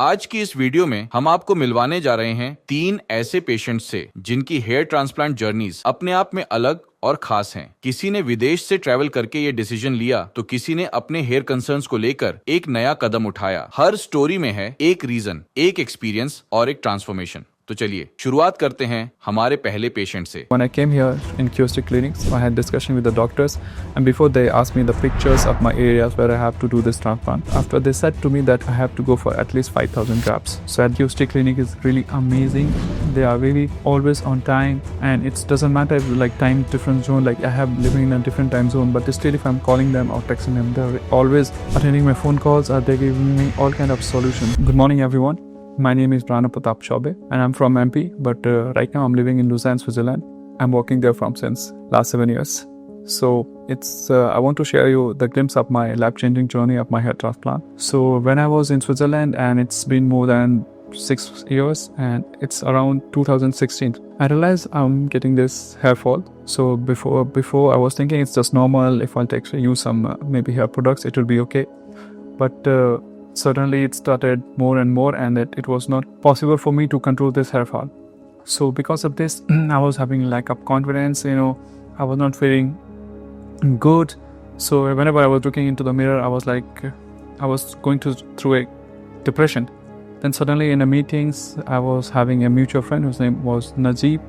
आज की इस वीडियो में हम आपको मिलवाने जा रहे हैं 3 ऐसे पेशेंट्स से जिनकी हेयर ट्रांसप्लांट जर्नीज अपने आप में अलग और खास हैं। किसी ने विदेश से ट्रैवल करके ये डिसीजन लिया तो किसी ने अपने हेयर कंसर्न्स को लेकर एक नया कदम उठाया। हर स्टोरी में है एक रीजन, एक एक्सपीरियंस और एक ट्रांसफॉर्मेशन। तो चलिए शुरुआत करते हैं हमारे पहले पेशेंट से। When I came here in QHT Clinics, I had discussion with the doctors, and before they asked me the pictures of my areas where I have to do this transplant. After they said to me that I have to go for at least 5,000 grafts. So at QHT Clinic is really amazing. They are really always on time, and it doesn't matter if like time different zone. Like I have living in a different time zone, but still if I'm calling them or texting them, they're always attending my phone calls. Or they're giving me all kind of solutions. Good morning, everyone. My name is Pratap Chaube and I'm from MP, but right now I'm living in Lausanne, Switzerland. I'm working there since last 7 years. So I want to share you the glimpse of my life-changing journey of my hair transplant. So when I was in Switzerland, and it's been more than 6 years, and it's around 2016, I realized I'm getting this hair fall. So before I was thinking it's just normal. If I'll use some maybe hair products, it will be okay. But suddenly it started more and more, and it was not possible for me to control this hair fall. So because of this, I was having lack of confidence, I was not feeling good. So whenever I was looking into the mirror, I was going through a depression. Then suddenly in the meetings, I was having a mutual friend whose name was Najib,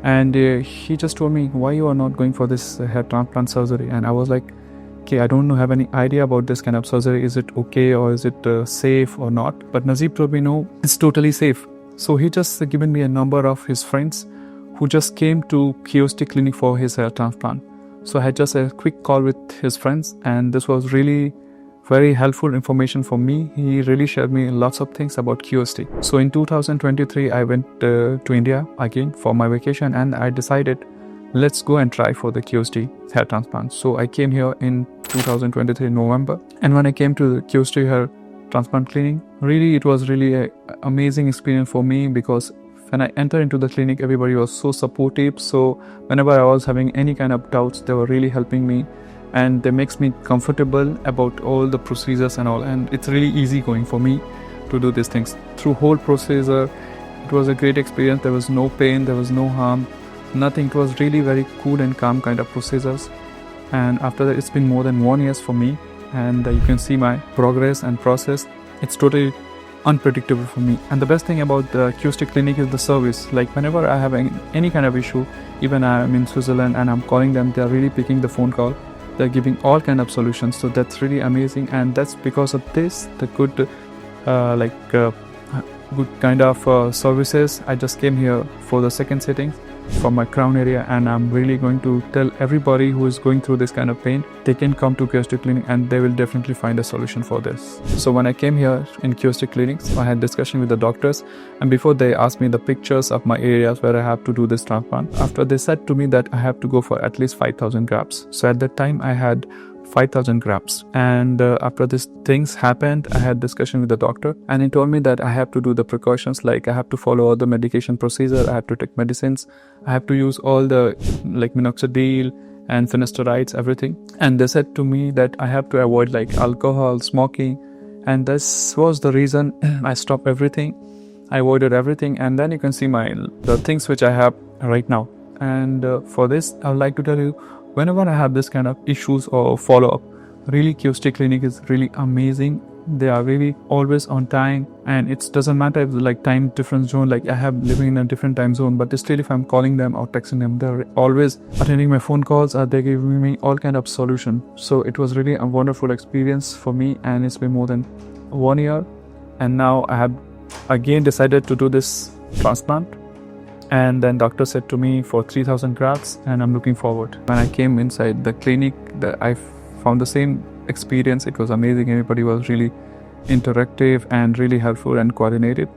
and he just told me, why you are not going for this hair transplant surgery? And I was like, okay, I don't have any idea about this kind of surgery. Is it okay or is it safe or not? But Najib told me, no, it's totally safe. So he just given me a number of his friends who just came to QHT Clinic for his hair transplant. So I had just a quick call with his friends, and this was really very helpful information for me. He really shared me lots of things about QHT. So in 2023, I went to India again for my vacation, and I decided, let's go and try for the QHT hair transplant. So I came here in 2023 November, and when I came to the QHT hair transplant clinic, really it was really an amazing experience for me, because when I entered into the clinic, everybody was so supportive. So whenever I was having any kind of doubts, they were really helping me, and they makes me comfortable about all the procedures and all, and it's really easy going for me to do these things. Through whole procedure, it was a great experience. There was no pain, there was no harm, nothing. It was really very cool and calm kind of procedures. And after that, it's been more than 1 year for me, and you can see my progress and process. It's totally unpredictable for me. And the best thing about the QHT Clinic is the service. Like whenever I have any kind of issue, even I'm in Switzerland and I'm calling them, they're really picking the phone call. They're giving all kind of solutions. So that's really amazing, and that's because of this, the good kind of services. I just came here for the second sitting from my crown area, and I'm really going to tell everybody who is going through this kind of pain, they can come to QHT Clinic and they will definitely find a solution for this. So when I came here in QHT Clinics, I had discussion with the doctors, and before they asked me the pictures of my areas where I have to do this transplant. After they said to me that I have to go for at least 5,000 grafts. So at that time I had 5,000 grafts, and after these things happened, I had discussion with the doctor, and he told me that I have to do the precautions, like I have to follow all the medication procedure, I have to take medicines, I have to use all the like minoxidil and finasteride, everything. And they said to me that I have to avoid like alcohol, smoking, and this was the reason I stopped everything. I avoided everything, and then you can see the things which I have right now. And for this, I would like to tell you, whenever I have this kind of issues or follow-up, really QHT Clinic is really amazing. They are really always on time, and it doesn't matter if like time different zone. Like I have living in a different time zone, but still if I'm calling them or texting them, they're always attending my phone calls, or they're giving me all kind of solution. So it was really a wonderful experience for me, and it's been more than 1 year, and now I have again decided to do this transplant. And then doctor said to me for 3,000 grafts, and I'm looking forward. When I came inside the clinic, I found the same experience. It was amazing. Everybody was really interactive and really helpful and coordinated,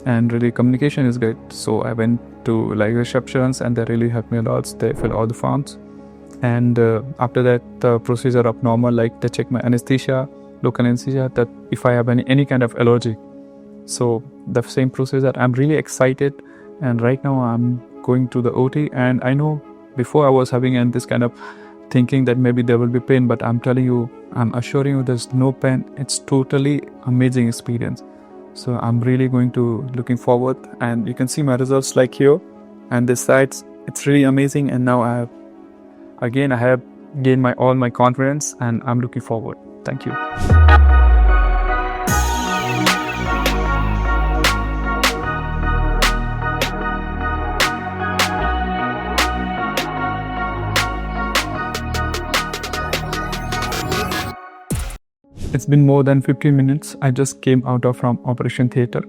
and really communication is great. So I went to like receptions, and they really helped me a lot. They filled all the forms, and after that, the procedure of normal, like they check my anesthesia, local anesthesia, that if I have any kind of allergy. So the same procedure. I'm really excited. And right now I'm going to the OT, and I know before I was having this kind of thinking that maybe there will be pain, but I'm telling you, I'm assuring you there's no pain. It's totally amazing experience. So I'm really looking forward, and you can see my results like here and this sides. It's really amazing, and now I have gained all my confidence, and I'm looking forward. Thank you. It's been more than 15 minutes. I just came out from operation theater.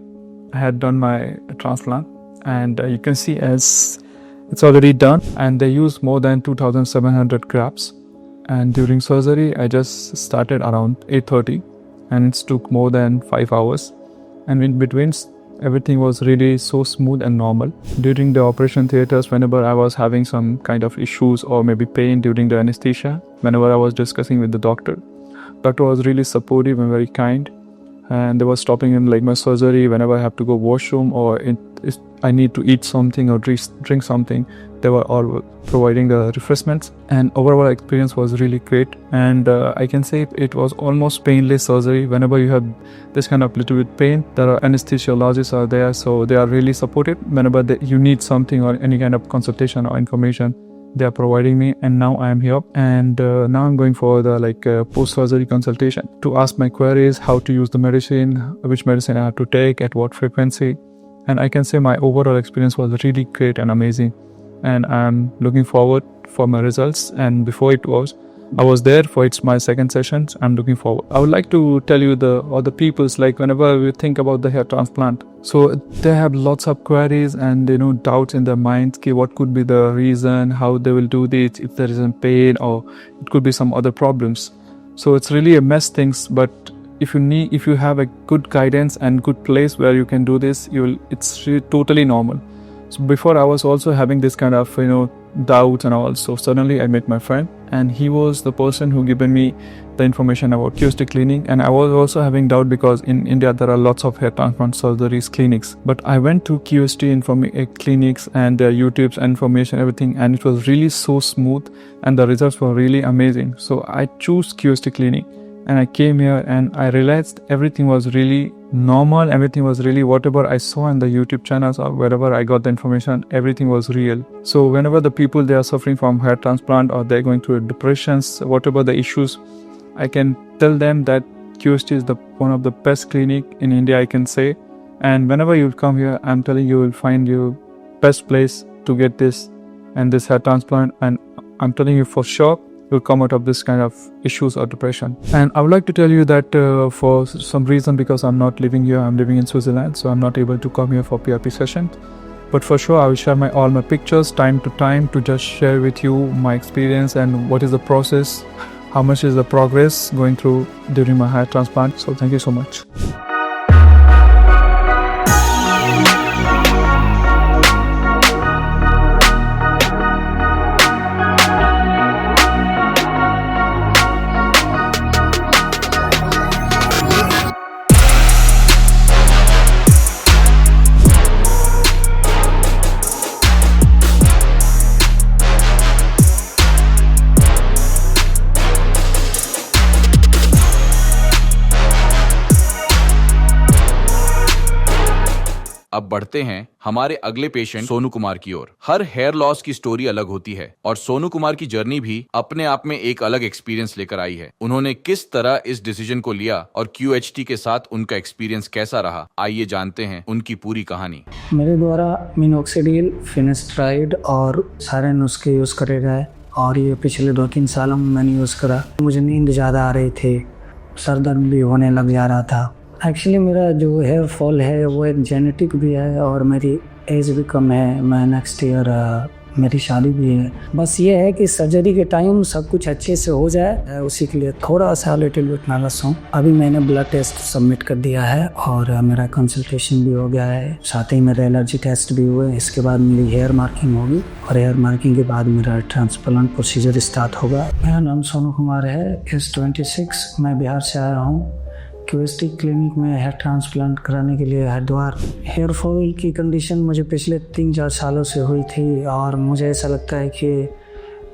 I had done my transplant, and you can see as it's already done, and they used more than 2,700 grafts. And during surgery, I just started around 8:30, and it took more than 5 hours. And in between, everything was really so smooth and normal. During the operation theaters, whenever I was having some kind of issues or maybe pain during the anesthesia, whenever I was discussing with the doctor was really supportive and very kind, and they were stopping in like my surgery whenever I have to go washroom or I need to eat something or drink something. They were all providing the refreshments, and overall experience was really great. And I can say it was almost painless surgery. Whenever you have this kind of little bit pain, there are anesthesiologists are there, so they are really supportive. Whenever you need something or any kind of consultation or information, they are providing me. And now I am here, and now I'm going for the post-surgery consultation to ask my queries, how to use the medicine, which medicine I have to take, at what frequency. And I can say my overall experience was really great and amazing, and I'm looking forward for my results. And before I was there for my second session. I'm looking forward. I would like to tell you other people's, like whenever we think about the hair transplant, so they have lots of queries and doubts in their minds. Okay, what could be the reason? How they will do this? If there isn't pain, or it could be some other problems. So it's really a mess things. But if you have a good guidance and good place where you can do this, it's really totally normal. So before I was also having this kind of doubts and all. So suddenly I met my friend, and he was the person who given me the information about QHT Clinic. And I was also having doubt because in India there are lots of hair transplant surgeries clinics. But I went to QHT clinics and their YouTube's information, everything, and it was really so smooth, and the results were really amazing. So I chose QHT Clinic, and I came here, and I realized everything was really normal. Everything was really whatever I saw in the YouTube channels or wherever I got the information, everything was real. So whenever the people, they are suffering from hair transplant or they're going through depressions, whatever the issues, I can tell them that QHT is one of the best clinic in India, I can say. And whenever you come here, I'm telling you, will find your best place to get this hair transplant. And I'm telling you for sure, you'll come out of this kind of issues or depression. And I would like to tell you that for some reason, because I'm not living here, I'm living in Switzerland, so I'm not able to come here for PRP session. But for sure, I will share all my pictures time to time to just share with you my experience and what is the process, how much is the progress going through during my hair transplant. So thank you so much. अब बढ़ते हैं हमारे अगले patient Sonu Kumar की ओर। Her hair loss की story अलग होती है, और सोनू कुमार की जर्नी भी अपने आप में एक अलग एक्सपीरियंस लेकर आई है। उन्होंने किस तरह इस डिसीजन को लिया और QHT के साथ उनका एक्सपीरियंस कैसा रहा, आइए जानते हैं उनकी पूरी कहानी। मेरे द्वारा मिनोक्सिडिल, फिनेस्ट्राइड और सारे नुस्खे यूज़ करे गए, और ये पिछले 2-3 सालों में मैंने यूज़ करा। मुझे नींद ज़्यादा आ रही थी, सर दर्द भी होने लग जा रहा था। एक्चुअली मेरा जो हेयर फॉल है वो एक जेनेटिक भी है, और मेरी एज भी कम है। मैं नेक्स्ट ईयर मेरी शादी भी है। बस ये है कि सर्जरी के टाइम सब कुछ अच्छे से हो जाए, उसी के लिए थोड़ा सा लिटिल बिट नर्वस हूँ। अभी मैंने ब्लड टेस्ट सबमिट कर दिया है, और मेरा कंसल्टेशन भी हो गया है, साथ ही मेरे एलर्जी टेस्ट भी हुए। इसके बाद मेरी हेयर मार्किंग होगी, और हेयर मार्किंग के बाद मेरा ट्रांसप्लांट प्रोसीजर स्टार्ट होगा। मेरा नाम सोनू कुमार है, एज 26। मैं बिहार से आया हूँ। QHT क्लिनिक में हेयर ट्रांसप्लांट कराने के लिए हरिद्वार। हेयर फॉल की कंडीशन मुझे पिछले 3-4 सालों से हुई थी, और मुझे ऐसा लगता है कि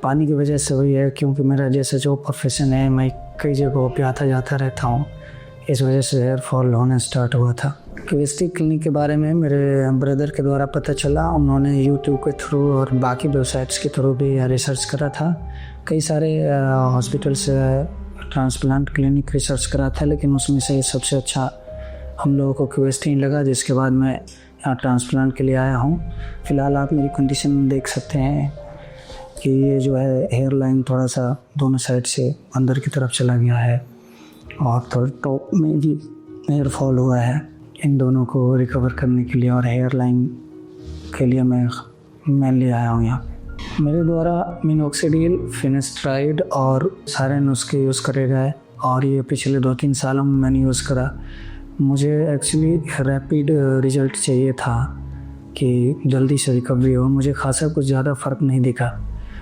पानी की वजह से हुई है, क्योंकि मेरा जैसे जो प्रोफेशन है, मैं कई जगहों पे आता जाता रहता हूँ। इस वजह से हेयर फॉल होना स्टार्ट हुआ था। QHT क्लिनिक के बारे में मेरे ब्रदर के द्वारा पता चला। उन्होंने यूट्यूब के थ्रू और बाकी वेबसाइट्स के थ्रू भी रिसर्च करा था। कई सारे हॉस्पिटल से ट्रांसप्लांट क्लिनिक रिसर्च करा था, लेकिन उसमें से सबसे अच्छा हम लोगों को QHT लगा, जिसके बाद मैं यहाँ ट्रांसप्लांट के लिए आया हूँ। फ़िलहाल आप मेरी कंडीशन देख सकते हैं कि ये जो है हेयर लाइन थोड़ा सा दोनों साइड से अंदर की तरफ चला गया है और थोड़ा टॉप में भी हेयर फॉल हुआ है। इन दोनों को रिकवर करने के लिए और हेयर लाइन के लिए मैं ले आया हूँ यहाँ। मेरे द्वारा मिनोक्सिडिल, फिनेस्ट्राइड और सारे नुस्खे यूज़ करे गए और ये पिछले 2-3 सालों में मैंने यूज़ करा। मुझे एक्चुअली रैपिड रिज़ल्ट चाहिए था कि जल्दी से रिकवरी हो। मुझे खासा कुछ ज़्यादा फ़र्क नहीं दिखा।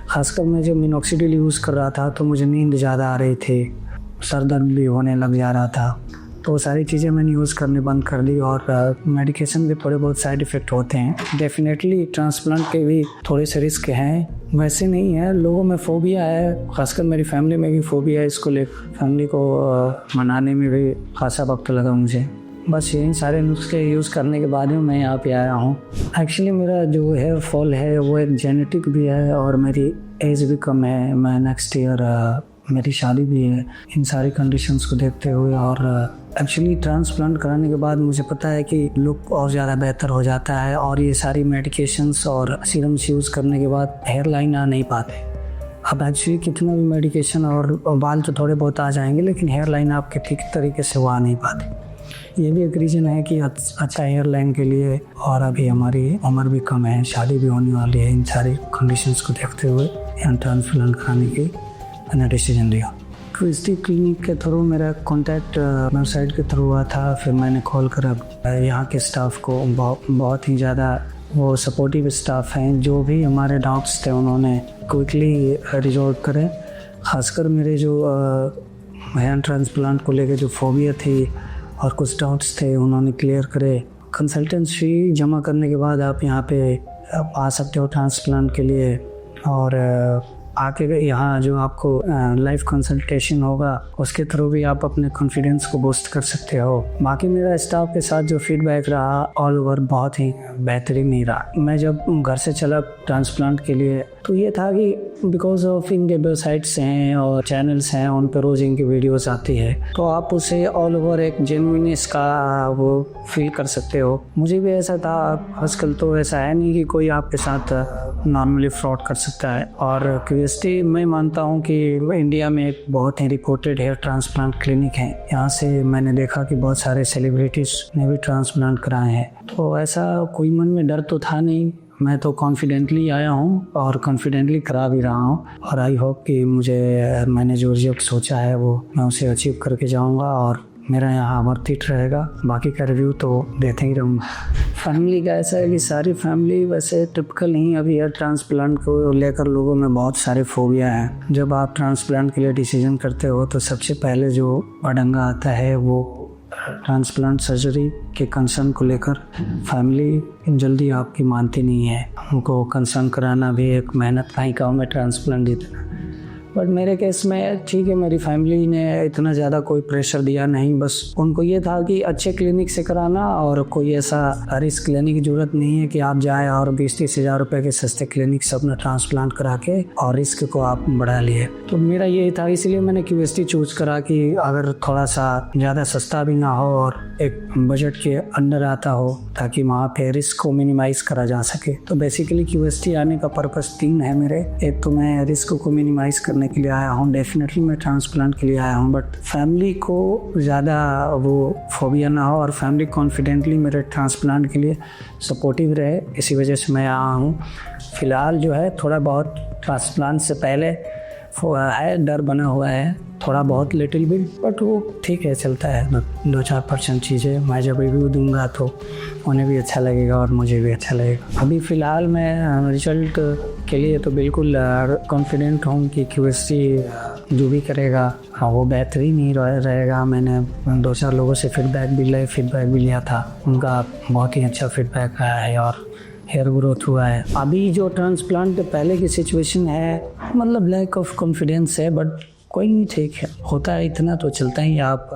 ख़ासकर मैं जब मिनोक्सिडिल यूज़ कर रहा था तो मुझे नींद ज़्यादा आ रही थी, सर दर्द भी होने लग जा रहा था। तो वो सारी चीज़ें मैंने यूज़ करनी बंद कर दी और मेडिकेशन के थोड़े बहुत साइड इफ़ेक्ट होते हैं। डेफिनेटली ट्रांसप्लांट के भी थोड़े से रिस्क हैं, वैसे नहीं है। लोगों में फ़ोबिया है, ख़ासकर मेरी फैमिली में भी फ़ोबिया है इसको लेकर। फैमिली को मनाने में भी खासा वक्त लगा मुझे। बस यही सारे नुस्खे यूज़ करने के बाद ही मैं यहाँ पे आया हूँ। एक्चुअली मेरा जो हेयर फॉल है वो एक जेनेटिक भी है और मेरी एज भी कम है। मैं नेक्स्ट ईयर मेरी शादी भी है। इन सारी कंडीशंस को देखते हुए और एक्चुअली ट्रांसप्लांट कराने के बाद मुझे पता है कि लुक और ज़्यादा बेहतर हो जाता है और ये सारी मेडिकेशंस और सीरम्स यूज़ करने के बाद हेयर लाइन आ नहीं पाते। अब एक्चुअली कितना भी मेडिकेशन और बाल तो थोड़े बहुत आ जाएंगे, लेकिन हेयर लाइन आपके ठीक तरीके से वो आ नहीं पाते। ये भी एक रीज़न है कि अच्छा हेयर लाइन के लिए, और अभी हमारी उम्र भी कम है, शादी भी होने वाली है। इन सारी कंडीशंस को देखते हुए यहाँ ट्रांसप्लांट कराने की मैंने डिसीजन लिया। QHT क्लिनिक के थ्रू मेरा कॉन्टैक्ट वेबसाइट के थ्रू हुआ था। फिर मैंने कॉल करा यहाँ के स्टाफ को, बहुत ही ज़्यादा वो सपोर्टिव स्टाफ हैं। जो भी हमारे डाउट्स थे उन्होंने क्विकली रिजॉल्व करे। ख़ासकर मेरे जो हेयर ट्रांसप्लांट को लेकर जो फोबिया थी और कुछ डाउट्स थे उन्होंने क्लियर करे। कंसल्टेंसी फी जमा करने के बाद आप यहाँ पे आ सकते हो ट्रांसप्लांट के लिए, और आके यहाँ जो आपको लाइव कंसल्टेशन होगा उसके थ्रू भी आप अपने कॉन्फिडेंस को बूस्ट कर सकते हो। बाकी मेरा स्टाफ के साथ जो फीडबैक रहा ऑल ओवर बहुत ही बेहतरीन नहीं रहा। मैं जब घर से चला ट्रांसप्लांट के लिए तो ये था कि बिकॉज ऑफ इनके वेबसाइट्स हैं और चैनल्स हैं, उन पर रोज़ इनकी वीडियोस आती है, तो आप उसे ऑल ओवर एक जेन्युइननेस का वो फील कर सकते हो। मुझे भी ऐसा था। आजकल तो ऐसा है नहीं कि कोई आपके साथ नॉर्मली फ्रॉड कर सकता है। और QHT मैं मानता हूँ कि इंडिया में एक बहुत ही रिपोर्टेड हेयर ट्रांसप्लांट क्लिनिक है। यहाँ से मैंने देखा कि बहुत सारे सेलिब्रिटीज़ ने भी ट्रांसप्लांट कराए हैं, तो ऐसा कोई मन में डर तो था नहीं। मैं तो कॉन्फिडेंटली आया हूँ और कॉन्फिडेंटली करा भी रहा हूँ, और आई होप कि मैंने जो रिजल्ट सोचा है वो मैं उसे अचीव करके जाऊँगा और मेरा यहाँ वर्थ इट रहेगा। बाकी का रिव्यू तो देते ही रहूँगा। फैमिली का ऐसा है कि सारी फैमिली वैसे टिपिकल नहीं, अभी हेयर ट्रांसप्लांट को लेकर लोगों में बहुत सारे फोबिया हैं। जब आप ट्रांसप्लांट के लिए डिसीजन करते हो तो सबसे पहले जो अड़ंगा आता है वो ट्रांसप्लांट सर्जरी के कंसर्न को लेकर फैमिली जल्दी आपकी मानती नहीं है। उनको कंसर्न कराना भी एक मेहनत का ही काम है ट्रांसप्लांट देना। बट मेरे केस में ठीक है, मेरी फैमिली ने इतना ज़्यादा कोई प्रेशर दिया नहीं। बस उनको ये था कि अच्छे क्लिनिक से कराना, और कोई ऐसा रिस्क लेने की ज़रूरत नहीं है कि आप जाएं और 20-30 हज़ार रुपये के सस्ते क्लिनिक से अपना ट्रांसप्लांट करा के और रिस्क को आप बढ़ा लिए। तो मेरा ये था, इसलिए मैंने QHT चूज़ करा कि अगर थोड़ा सा ज़्यादा सस्ता भी ना हो और एक बजट के अंडर आता हो, ताकि वहाँ पे रिस्क को मिनिमाइज़ करा जा सके। तो बेसिकली QHT आने का पर्पज़ 3 है मेरे। एक तो मैं रिस्क को मिनिमाइज़ करने के लिए आया हूँ, डेफिनेटली मैं ट्रांसप्लांट के लिए आया हूँ, बट फैमिली को ज़्यादा वो फोबिया ना हो और फैमिली कॉन्फिडेंटली मेरे ट्रांसप्लांट के लिए सपोर्टिव रहे, इसी वजह से मैं आया हूँ। फ़िलहाल जो है थोड़ा बहुत ट्रांसप्लांट से पहले है डर बना हुआ है, थोड़ा बहुत लिटिल बिट, बट वो ठीक है, चलता है। 2-4% चीज़ें मैं जब रिव्यू दूंगा तो उन्हें भी अच्छा लगेगा और मुझे भी अच्छा लगेगा। अभी फ़िलहाल मैं रिजल्ट के लिए तो बिल्कुल कॉन्फिडेंट हूँ कि QHT जो भी करेगा वो बेहतरीन ही रहेगा। मैंने 2-4 लोगों से फीडबैक भी लिया था, उनका बहुत ही अच्छा फीडबैक आया है और हेयर ग्रोथ हुआ है। अभी जो ट्रांसप्लांट पहले की सिचुएशन है, मतलब लैक ऑफ कॉन्फिडेंस है, बट कोई नहीं, ठीक है, होता है, इतना तो चलता ही। आप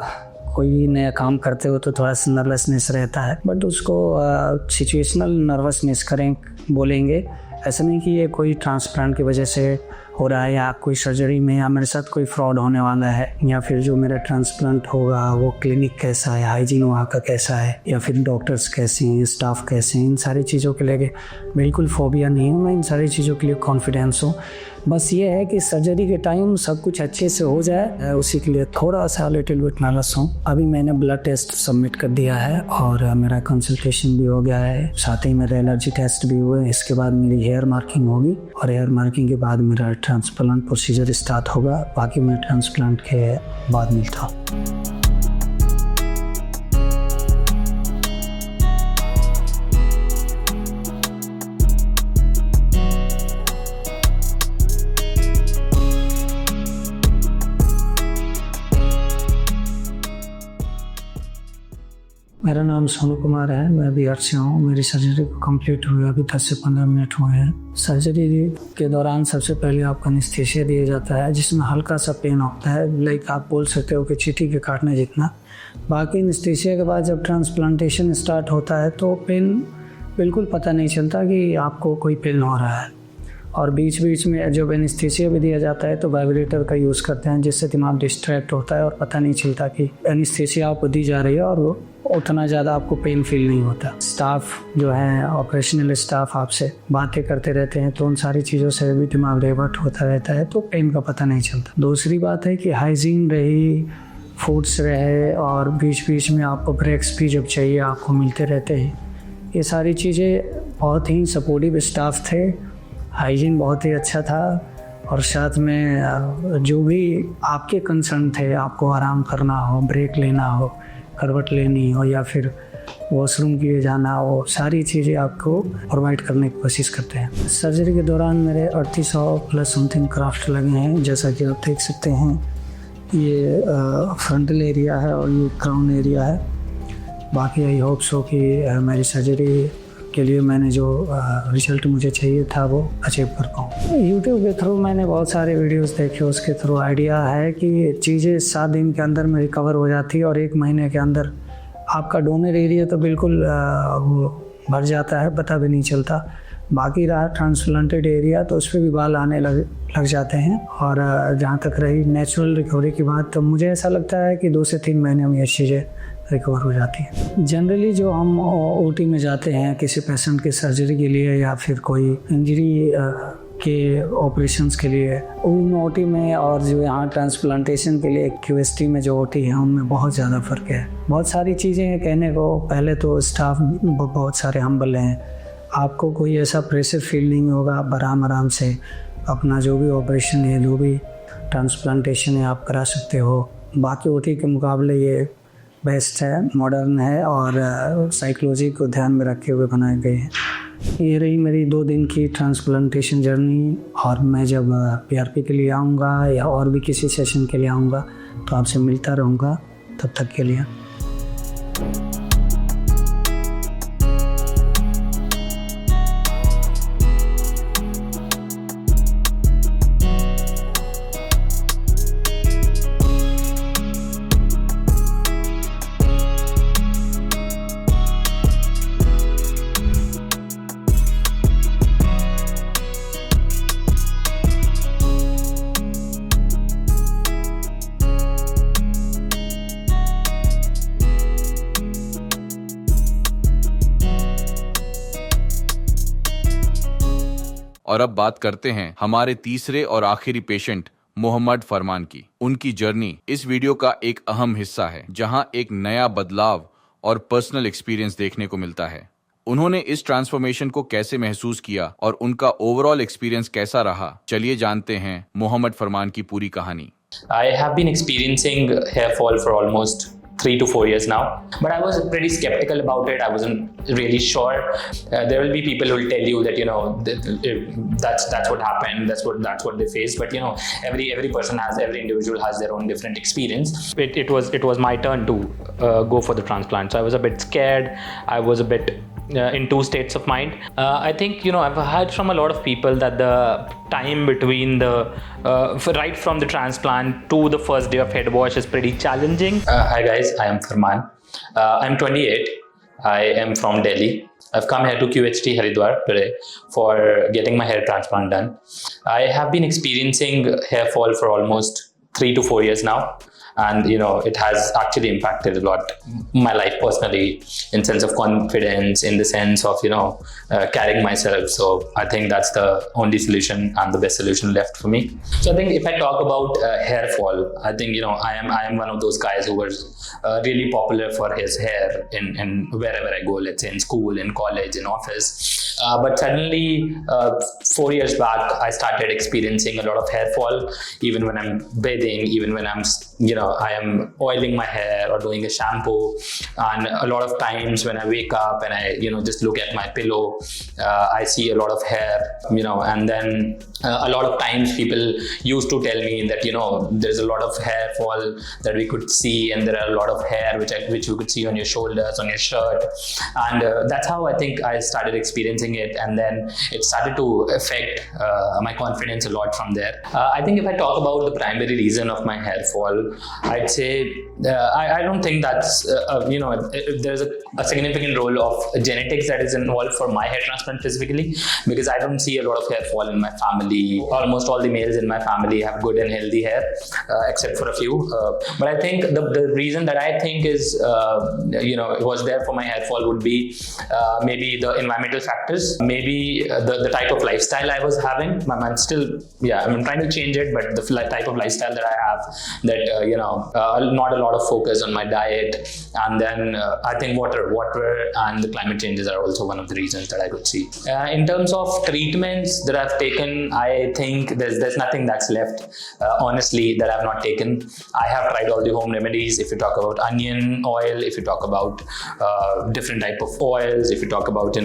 कोई नया काम करते हो तो थोड़ा सा नर्वसनेस रहता है, बट उसको सिचुएशनल नर्वसनेस करें बोलेंगे। ऐसा नहीं कि ये कोई ट्रांसप्लांट की वजह से हो रहा है या कोई सर्जरी में या मेरे साथ कोई फ्रॉड होने वाला है, या फिर जो मेरा ट्रांसप्लांट होगा वो क्लिनिक कैसा है, हाइजीन वहाँ का कैसा है, या फिर डॉक्टर्स कैसे हैं, स्टाफ कैसे हैं, इन सारी चीज़ों के लेके बिल्कुल फोबिया नहीं हूँ मैं, इन सारी चीज़ों के लिए कॉन्फिडेंस हूँ। बस ये है कि सर्जरी के टाइम सब कुछ अच्छे से हो जाए, उसी के लिए थोड़ा सा लिटिल बिट नर्वस हूँ। अभी मैंने ब्लड टेस्ट सबमिट कर दिया है और मेरा कंसल्टेशन भी हो गया है, साथ ही मेरे एलर्जी टेस्ट भी हुए। इसके बाद मेरी हेयर मार्किंग होगी और हेयर मार्किंग के बाद मेरा ट्रांसप्लांट प्रोसीजर स्टार्ट होगा। बाकी मैं ट्रांसप्लांट के बाद मिलता हूँ। मेरा नाम सोनू कुमार है, मैं बिहार से हूँ। मेरी सर्जरी को कंप्लीट हुए अभी 10 से 15 मिनट हुए हैं। सर्जरी के दौरान सबसे पहले आपको एनेस्थीसिया दिया जाता है, जिसमें हल्का सा पेन होता है, लाइक आप बोल सकते हो कि चींटी के काटने जितना। बाकी एनेस्थीसिया के बाद जब ट्रांसप्लांटेशन स्टार्ट होता है तो पेन बिल्कुल पता नहीं चलता कि आपको कोई पेन हो रहा है। और बीच बीच में जब एनेस्थीसिया भी दिया जाता है तो वाइब्रेटर का यूज़ करते हैं, जिससे दिमाग डिस्ट्रैक्ट होता है और पता नहीं चलता कि एनेस्थीसिया आपको दी जा रही है और वो उतना ज़्यादा आपको पेन फील नहीं होता। स्टाफ जो है, ऑपरेशनल स्टाफ आपसे बातें करते रहते हैं, तो उन सारी चीज़ों से भी दिमाग डाइवर्ट होता रहता है, तो पेन का पता नहीं चलता। दूसरी बात है कि हाइजीन रही, फूड्स रहे और बीच बीच में आपको ब्रेक्स भी जब चाहिए आपको मिलते रहते हैं। ये सारी चीज़ें, बहुत ही सपोर्टिव स्टाफ थे, हाइजीन बहुत ही अच्छा था और साथ में जो भी आपके कंसर्न थे, आपको आराम करना हो, ब्रेक लेना हो, करवट लेनी हो या फिर वॉशरूम के लिए जाना हो, सारी चीज़ें आपको प्रोवाइड करने की कोशिश करते हैं। सर्जरी के दौरान मेरे 3800 प्लस समथिंग ग्राफ्ट लगे हैं, जैसा कि आप देख सकते हैं। ये फ्रंटल एरिया है और ये क्राउन एरिया है। बाकी आई होप सो कि मेरी सर्जरी के लिए मैंने जो रिजल्ट मुझे चाहिए था वो अचीव कर पाऊँ। यूट्यूब के थ्रू मैंने बहुत सारे वीडियोस देखे, उसके थ्रू आइडिया है कि चीज़ें 7 दिन के अंदर में रिकवर हो जाती है और 1 महीने के अंदर आपका डोनर एरिया तो बिल्कुल भर जाता है, पता भी नहीं चलता। बाकी रहा ट्रांसप्लांटेड एरिया तो उस पर भी बाल आने लग जाते हैं। और जहाँ तक रही नेचुरल रिकवरी की बात, तो मुझे ऐसा लगता है कि 2 से 3 महीने में ये चीज़ें रिकवर हो जाती है। जनरली जो हम ओटी में जाते हैं किसी पेशेंट की सर्जरी के लिए या फिर कोई इंजरी के ऑपरेशंस के लिए, उन ओटी में और जो यहाँ ट्रांसप्लांटेशन के लिए QHT में जो ओटी है उनमें बहुत ज़्यादा फ़र्क है। बहुत सारी चीज़ें हैं कहने को। पहले तो स्टाफ बहुत सारे हम्बल हैं, आपको कोई ऐसा प्रेशर फील नहीं होगा, आप आराम से अपना जो भी ऑपरेशन है, जो भी ट्रांसप्लांटेशन है आप करा सकते हो। बाकी ओटी के मुकाबले ये बेस्ट है, मॉडर्न है और साइकोलॉजी को ध्यान में रखे हुए बनाए गए हैं। ये रही मेरी 2 दिन की ट्रांसप्लांटेशन जर्नी। और मैं जब PRP के लिए आऊँगा या और भी किसी सेशन के लिए आऊँगा तो आपसे मिलता रहूँगा। तब तक के लिए और अब बात करते हैं हमारे तीसरे और आखिरी पेशेंट मोहम्मद फरमान की। उनकी जर्नी इस वीडियो का एक अहम हिस्सा है, जहां एक नया बदलाव और पर्सनल एक्सपीरियंस देखने को मिलता है। उन्होंने इस ट्रांसफॉर्मेशन को कैसे महसूस किया और उनका ओवरऑल एक्सपीरियंस कैसा रहा, चलिए जानते हैं मोहम्मद फरमान की पूरी कहानी। I have been experiencing hair fall for almost 3 to 4 years now, but I was pretty skeptical about it. I wasn't really sure. There will be people who will tell you that that's what happened, that's what they faced. But every person every individual has their own different experience. It was my turn to go for the transplant, so I was a bit scared. I was a bit in 2 states of mind. I think I've heard from a lot of people that the time between the right from the transplant to the first day of head wash is pretty challenging. Hi guys, I am Farman. I'm 28. I am from Delhi. I've come here to QHT Haridwar today for getting my hair transplant done. I have been experiencing hair fall for almost 3 to 4 years now. And it has actually impacted a lot my life personally, in sense of confidence, in the sense of carrying myself. So I think that's the only solution and the best solution left for me. So I think if I talk about hair fall, I think I am one of those guys who was really popular for his hair in wherever I go, let's say in school, in college, in office. But suddenly 4 years back, I started experiencing a lot of hair fall, even when I'm bathing, even when I'm I am oiling my hair or doing a shampoo. And a lot of times when I wake up and I just look at my pillow, I see a lot of hair, and then a lot of times people used to tell me that there's a lot of hair fall that we could see, and there are a lot of hair which you could see on your shoulders, on your shirt. And that's how I think I started experiencing it, and then it started to affect my confidence a lot from there. I think if I talk about the primary reason of my hair fall, I'd say I don't think that's there's a significant role of genetics that is involved for my hair transplant specifically, because I don't see a lot of hair fall in my family. Almost all the males in my family have good and healthy hair, except for a few. But I think the reason that I think is it was there for my hair fall would be maybe the environmental factors, maybe the type of lifestyle I was having. I'm trying to change it, but the type of lifestyle that I have, that not a lot of focus on my diet, and then I think water and the climate changes are also one of the reasons that I could see. In terms of treatments that I've taken, I think there's nothing that's left, honestly, that I've not taken. I have tried all the home remedies. If you talk about onion oil, if you talk about different type of oils, if you talk about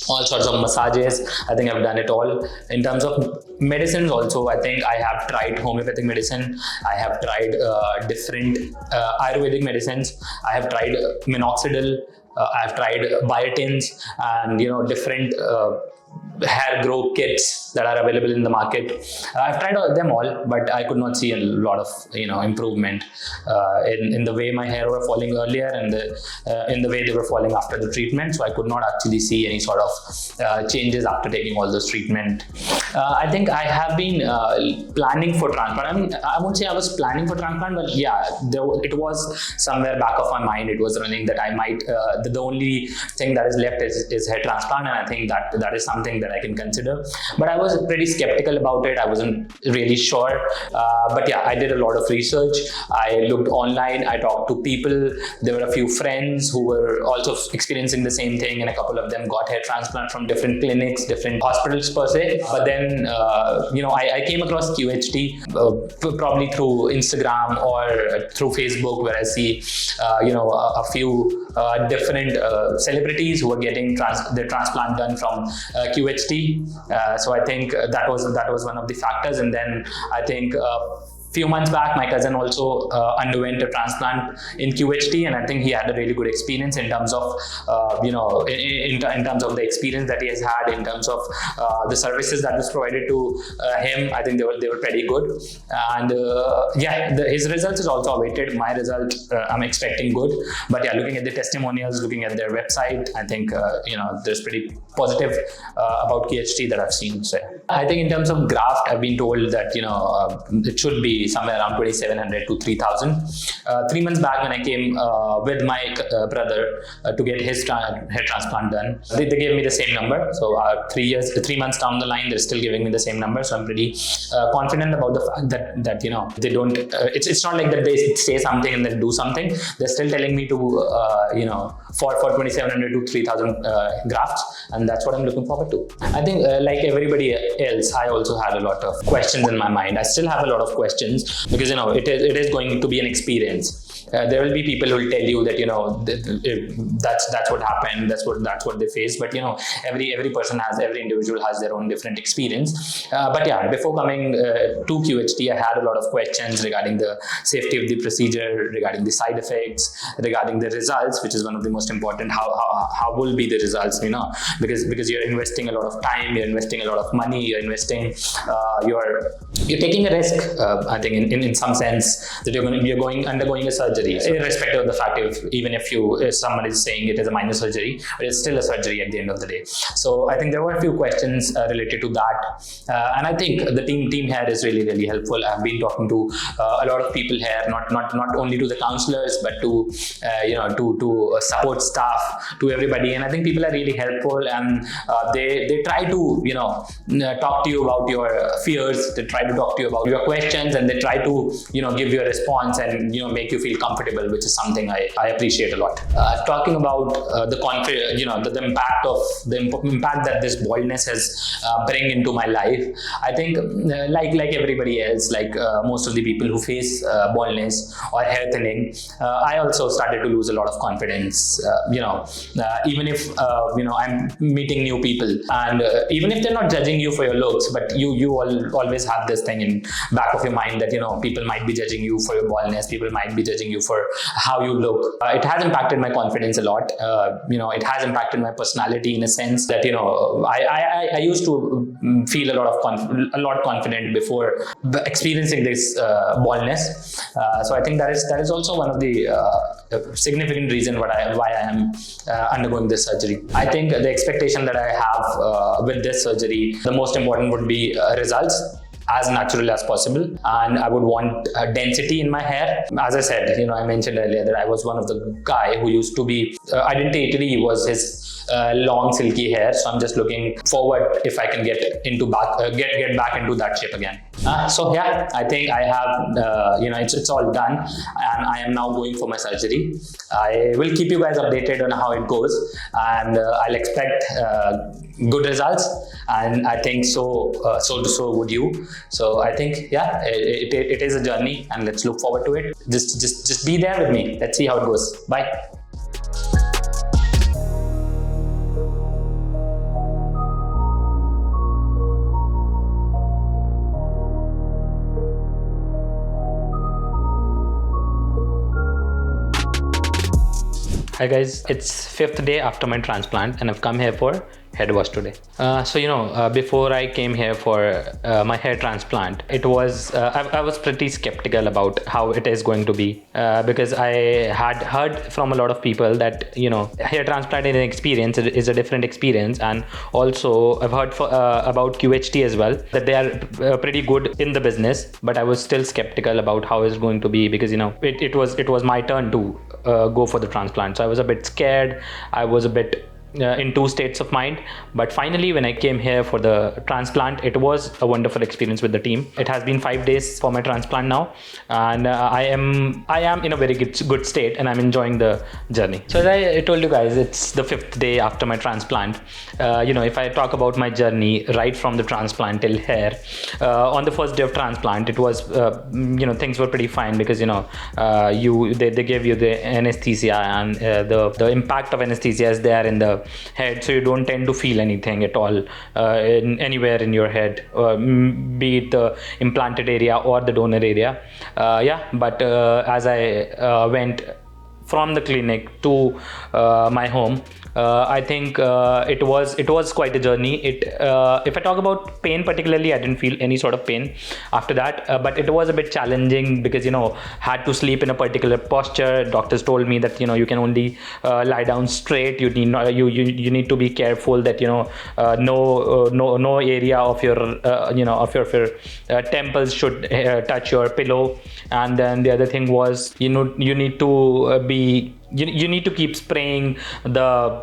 all sorts of massages, I think I've done it all. In terms of medicines also, I think I have tried homeopathic medicine. I have tried different Ayurvedic medicines. I have tried minoxidil. I've tried biotins and different hair grow kits that are available in the market. I've tried them all, but I could not see a lot of improvement in the way my hair were falling earlier and in the way they were falling after the treatment. So I could not actually see any sort of changes after taking all those treatment. I think I have been planning for transplant. I mean, I won't say I was planning for transplant, but yeah, it was somewhere back of my mind. It was running that I might. The only thing that is left is hair transplant, and I think that is something that I can consider. But I was pretty skeptical about it. I wasn't really sure. But yeah, I did a lot of research. I looked online. I talked to people. There were a few friends who were also experiencing the same thing, and a couple of them got hair transplant from different clinics, different hospitals per se. But then, I came across QHT probably through Instagram or through Facebook, where I see, a few different celebrities who were getting their transplant done from QHT. So I think that was one of the factors. And then I think few months back, my cousin also underwent a transplant in QHT, and I think he had a really good experience in terms of, in terms of the experience that he has had, in terms of the services that was provided to him. I think they were pretty good, and his results is also awaited. My result, I'm expecting good, but yeah, looking at the testimonials, looking at their website, I think there's pretty positive about QHT that I've seen. So I think in terms of graft, I've been told that it should be somewhere around 2,700 to 3,000. 3 months back, when I came with my brother to get his hair transplant done, they gave me the same number. So 3 months down the line, they're still giving me the same number. So I'm pretty confident about the fact that they don't. It's not like that they say something and then do something. They're still telling me to for 2,700 to 3,000 grafts, and that's what I'm looking forward to. I think like everybody else, I also had a lot of questions in my mind. I still have a lot of questions because it is going to be an experience. there will be people who will tell you that that's what happened, that's what they faced. But every person every individual has their own different experience. But yeah, before coming to QHT, I had a lot of questions regarding the safety of the procedure, regarding the side effects, regarding the results, which is one of the most important. How will be the results? Because you're investing a lot of time, you're investing a lot of money, you're investing, you're taking a risk. I think in some sense that you're undergoing a surgery, irrespective of the fact if someone is saying it is a minor surgery, but it's still a surgery at the end of the day. So I think there were a few questions related to that, and I think the team here is really, really helpful. I've been talking to a lot of people here, not only to the counselors, but to to support staff, to everybody, and I think people are really helpful, and they try to talk to you about your fears, they try to talk to you about your questions, and they try to give you a response and make you feel comfortable, which is something I appreciate a lot. Talking about the impact that this baldness has bring into my life, I think like everybody else, like most of the people who face baldness or hair thinning, I also started to lose a lot of confidence. Even if I'm meeting new people, and even if they're not judging you for your looks, but you always have this thing in back of your mind that people might be judging you for your baldness, people might be judging you for how you look. It has impacted my confidence a lot. It has impacted my personality in a sense that I used to feel a lot confident before experiencing this baldness. So I think that is also one of the significant reason why I am undergoing this surgery. I think the expectation that I have with this surgery, the most important would be results as natural as possible, and I would want density in my hair. As I said, I mentioned earlier that I was one of the guy who used to be identity was his long silky hair, so I'm just looking forward if I can get back into that shape again. So yeah, I think I have it's all done, and I am now going for my surgery. I will keep you guys updated on how it goes, and I'll expect good results, and I think so would you. So I think it is a journey, and let's look forward to it. Just be there with me. Let's see how it goes. Bye. Hi guys, it's 5th day after my transplant, and I've come here for head wash today. Before I came here for my hair transplant, it was I was pretty skeptical about how it is going to be, because I had heard from a lot of people that hair transplant is an experience, it is a different experience, and also I've heard about QHT as well, that they are pretty good in the business, but I was still skeptical about how it's going to be, because it was my turn to go for the transplant, so I was a bit scared. I was a bit in two states of mind, but finally when I came here for the transplant, it was a wonderful experience with the team. It has been 5 days for my transplant now, and I am in a very good state, and I'm enjoying the journey. So as I told you guys, it's the 5th day after my transplant. If I talk about my journey right from the transplant till here, on the first day of transplant, it was things were pretty fine, because they gave you the anesthesia, and the impact of anesthesia is there in the head, so you don't tend to feel anything at all anywhere in your head, be it the implanted area or the donor area. But as I went from the clinic to my home, I think it was quite a journey. If I talk about pain particularly, I didn't feel any sort of pain after that, but it was a bit challenging, because had to sleep in a particular posture. Doctors told me that you can only lie down straight. You need to be careful that no area of your temples should touch your pillow. And then the other thing was you need to be you need to keep spraying the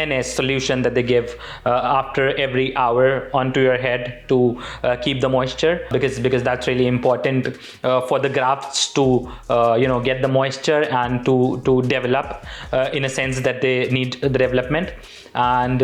NS solution that they give after every hour onto your head to keep the moisture, because that's really important for the grafts to get the moisture and to develop in a sense that they need the development. And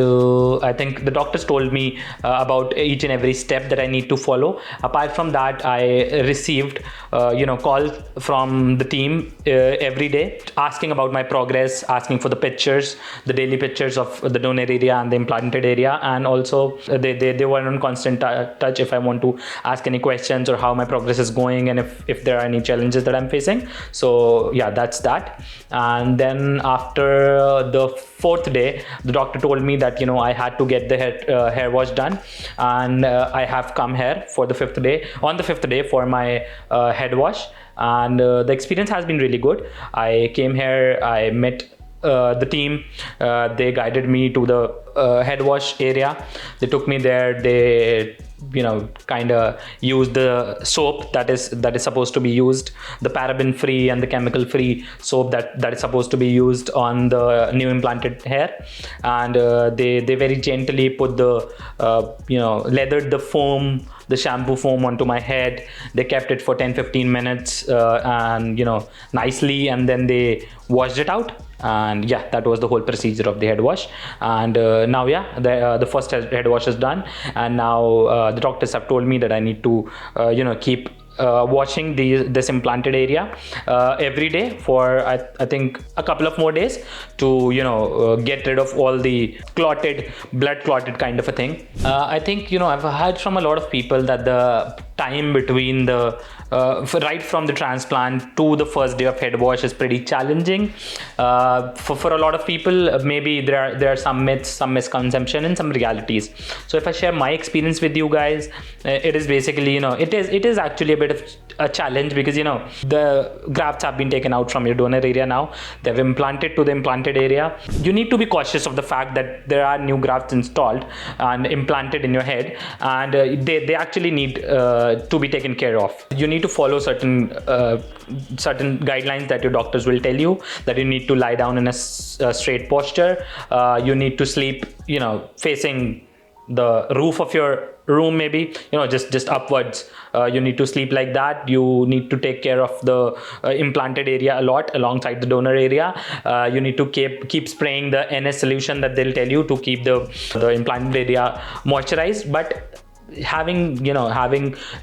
I think the doctors told me about each and every step that I need to follow. Apart from that, I received calls from the team every day asking about my progress, asking for the pictures, the daily pictures of the donor area and the implanted area, and also they were on constant touch if I want to ask any questions or how my progress is going and if there are any challenges that I'm facing. So yeah, that's that. And then after the 4th day, the doctor told me that I had to get the hair wash done, and I have come here for the 5th day, on the 5th day, for my head wash. And the experience has been really good. I came here, I met the team, they guided me to the head wash area. They took me there, they kind of used the soap that is supposed to be used, the paraben free and the chemical free soap that is supposed to be used on the new implanted hair. And they very gently put the leathered the foam, the shampoo foam onto my head. They kept it for 10-15 minutes and nicely, and then they washed it out. And yeah, that was the whole procedure of the head wash. And now the first head wash is done, and now the doctors have told me that I need to keep washing this implanted area every day for I think a couple of more days to get rid of all the blood clotted kind of a thing. I think I've heard from a lot of people that the time between the right from the transplant to the first day of head wash is pretty challenging for a lot of people. Maybe there are some myths, some misconceptions, and some realities. So if I share my experience with you guys, it is basically it is actually a bit of a challenge, because the grafts have been taken out from your donor area. Now they've implanted to the implanted area. You need to be cautious of the fact that there are new grafts installed and implanted in your head, and they actually need to be taken care of. You need to follow certain guidelines that your doctors will tell you, that you need to lie down in a straight posture. You need to sleep facing the roof of your room, maybe just upwards. You need to sleep like that. You need to take care of the implanted area a lot alongside the donor area. You need to keep spraying the NS solution that they'll tell you to keep the implanted area moisturized. But having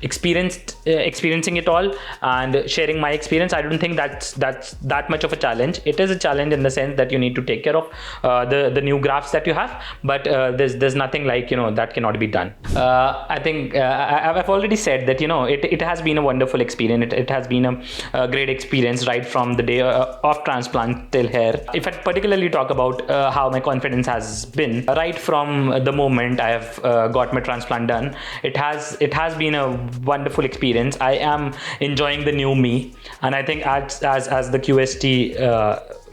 experiencing it all and sharing my experience, I don't think that's that much of a challenge. It is a challenge in the sense that you need to take care of the new grafts that you have, but there's nothing like that cannot be done. I think I've already said that it has been a wonderful experience. It has been a great experience right from the day of transplant till here. If I particularly talk about how my confidence has been right from the moment I have got my transplant done, it has been a wonderful experience. I am enjoying the new me, and I think as the QHT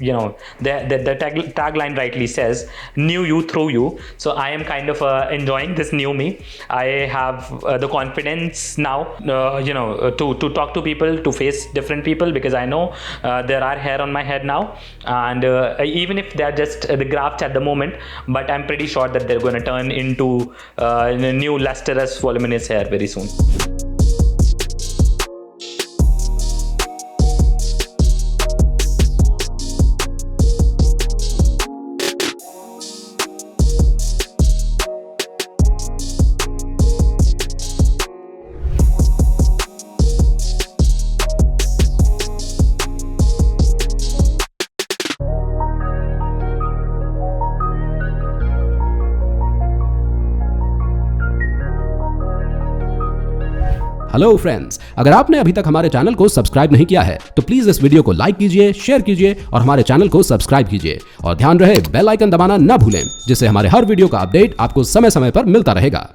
the tagline rightly says, new you through you. So I am kind of enjoying this new me. I have the confidence now to talk to people, to face different people, because I know there are hair on my head now, and even if they're just the grafts at the moment, but I'm pretty sure that they're going to turn into new lustrous voluminous hair very soon. Hello friends, अगर आपने अभी तक हमारे channel को subscribe नहीं किया है तो प्लीज इस वीडियो को लाइक कीजिए, शेयर कीजिए और हमारे चैनल को सब्सक्राइब कीजिए। और ध्यान रहे बेल आइकन दबाना ना भूलें, जिससे हमारे हर वीडियो का अपडेट आपको समय समय पर मिलता रहेगा।